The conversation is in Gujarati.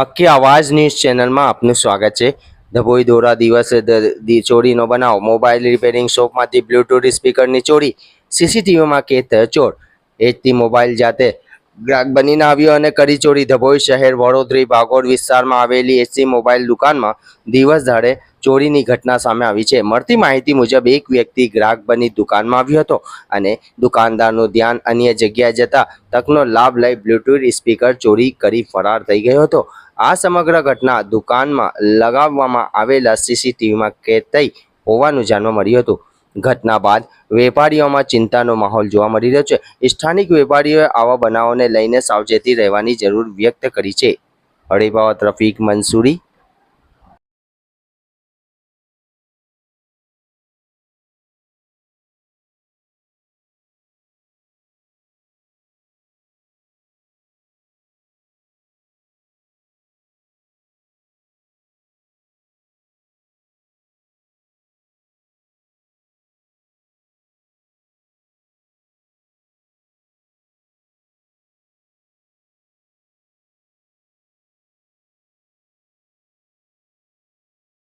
હક્કી આવાજ ન્યૂઝ ચેનલમાં આપનું સ્વાગત છે। ધભોઈ દોરા દિવસે ચોરીનો બનાવ। મોબાઈલ રિપેરિંગ શોપમાંથી બ્લૂટૂથ સ્પીકરની ચોરી। સીસીટીવીમાં કેદ થયો ચોર। એચથી મોબાઈલ જાતે ગ્રાહક બનીને આવ્યો અને કરી ચોરી। ધભોઈ શહેર વડોદરી ભાગોળ વિસ્તારમાં આવેલી એચસી મોબાઈલ દુકાનમાં દિવસ દહાડે ચોરીની ઘટના સામે આવી છે। મળતી માહિતી મુજબ એક વ્યક્તિ ગ્રાહક બની દુકાનમાં આવ્યો હતો અને દુકાનદારનું ધ્યાન અન્ય જગ્યાએ જતા તકનો લાભ લઈ બ્લૂટૂથ સ્પીકર ચોરી કરી ફરાર થઈ ગયો હતો। આ સમગ્ર ઘટના દુકાનમાં લગાવવામાં આવેલા સીસીટીવીમાં કેદ થઈ હોવાનું જાણવા મળ્યું હતું। ઘટના બાદ વેપારીઓમાં ચિંતાનો માહોલ જોવા મળી રહ્યો છે। સ્થાનિક વેપારીઓએ આવા બનાવોને લઈને સાવચેતી રહેવાની જરૂર વ્યક્ત કરી છે। હળીબાવત રફીક મંસૂરી,